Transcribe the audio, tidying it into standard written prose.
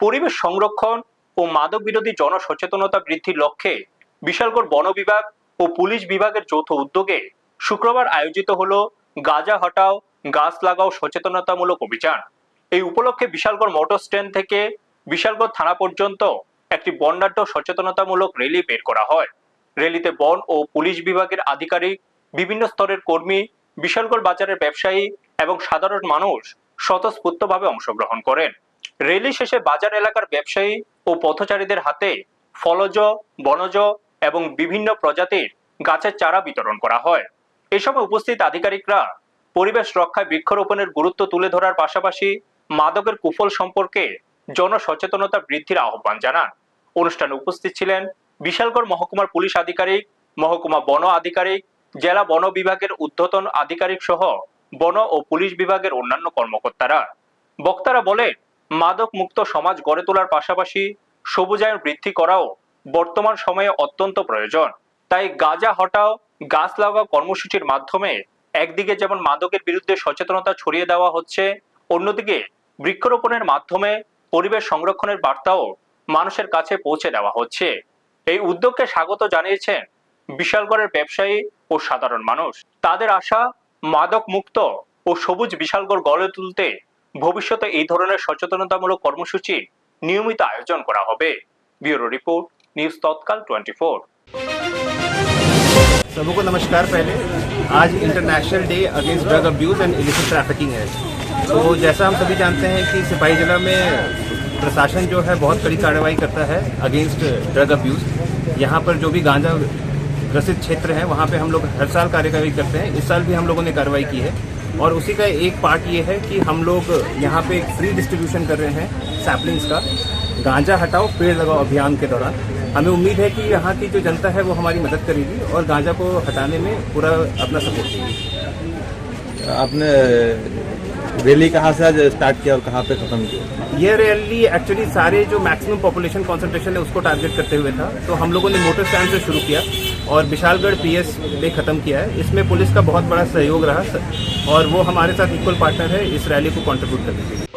পরিবেশ সংরক্ষণ ও মাদক বিরোধী জনসচেতনতা বৃদ্ধির লক্ষ্যে বিশালগড় বন বিভাগ ও পুলিশ বিভাগের যৌথ উদ্যোগে শুক্রবার আয়োজিত হলো গাঁজা হটাও গাছ লাগাও সচেতনতামূলক অভিযান। এই উপলক্ষে বিশালগড় মোটর স্ট্যান্ড থেকে বিশালগড় থানা পর্যন্ত একটি বর্ণাঢ্য সচেতনতামূলক র্যালি বের করা হয়। র্যালিতে বন ও পুলিশ বিভাগের আধিকারিক, বিভিন্ন স্তরের কর্মী, বিশালগড় বাজারের ব্যবসায়ী এবং সাধারণ মানুষ স্বতঃস্ফূর্তভাবে অংশগ্রহণ করেন। র্যালি শেষে বাজার এলাকার ব্যবসায়ী ও পথচারীদের হাতে ফলজ, বনজ এবং বিভিন্ন প্রজাতির গাছের চারা বিতরণ করা হয়। এ সময় উপস্থিত আধিকারিকরা পরিবেশ রক্ষায় বৃক্ষরোপণের গুরুত্ব তুলে ধরার পাশাপাশি মাদকের কুফল সম্পর্কে জনসচেতনতা বৃদ্ধির আহ্বান জানান। অনুষ্ঠানে উপস্থিত ছিলেন বিশালগড় মহকুমার পুলিশ আধিকারিক, মহকুমা বন আধিকারিক, জেলা বন বিভাগের ঊর্ধ্বতন আধিকারিক সহ বন ও পুলিশ বিভাগের অন্যান্য কর্মকর্তারা। বক্তারা বলেন, মাদক মুক্ত সমাজ গড়ে তোলার পাশাপাশি সবুজায়ন বৃদ্ধি করাও বর্তমান সময়ে অত্যন্ত প্রয়োজন। তাই গাঁজা হটাও গাছ লাগাও কর্মসূচির মাধ্যমে একদিকে যেমন মাদকের বিরুদ্ধে সচেতনতা ছড়িয়ে দেওয়া হচ্ছে, অন্যদিকে বৃক্ষরোপণের মাধ্যমে পরিবেশ সংরক্ষণের বার্তাও মানুষের কাছে পৌঁছে দেওয়া হচ্ছে। এই উদ্যোগকে স্বাগত জানিয়েছেন বিশালগড়ের ব্যবসায়ী ও সাধারণ মানুষ। তাদের আশা, মাদক মুক্ত ও সবুজ বিশালগড় গড়ে তুলতে ভবিষ্যতে এই ধরনের সচেতনতামূলক কর্মসূচি নিয়মিত আয়োজন করা হবে। ব্যুরো রিপোর্ট, নিউজ তৎকাল 24। सबको नमस्कार। पहले आज international day against drug abuse and illicit trafficking है। तो जैसा हम सभी जानते हैं कि सिपाही जिला में प्रशासन जो है बहुत कड़ी कार्रवाई करता है अगेंस्ट ड्रग अब्यूज़। यहाँ पर जो भी गांजा ग्रसित क्षेत्र है वहाँ पे हम लोग हर साल कार्रवाई करते हैं। इस साल भी हम लोगों ने कार्रवाई की है और उसी का एक पार्ट ये है कि हम लोग यहाँ पे एक फ्री डिस्ट्रीब्यूशन कर रहे हैं सैपलिंग्स का, गांजा हटाओ पेड़ लगाओ अभियान के दौरान। हमें उम्मीद है कि यहाँ की जो जनता है वो हमारी मदद करेगी और गांजा को हटाने में पूरा अपना सपोर्ट देगी। आपने रैली कहाँ से आज स्टार्ट किया और कहाँ पे खत्म किया? ये रैली एक्चुअली सारे जो मैक्सिमम पॉपुलेशन कॉन्सेंट्रेशन है उसको टारगेट करते हुए था। तो हम लोगों ने मोटर स्टैंड से शुरू किया और विशालगढ़ पीएस पे ख़त्म किया है। इसमें पुलिस का बहुत बड़ा सहयोग रहा और वो हमारे साथ इक्वल पार्टनर है इस रैली को कंट्रीब्यूट करने के लिए।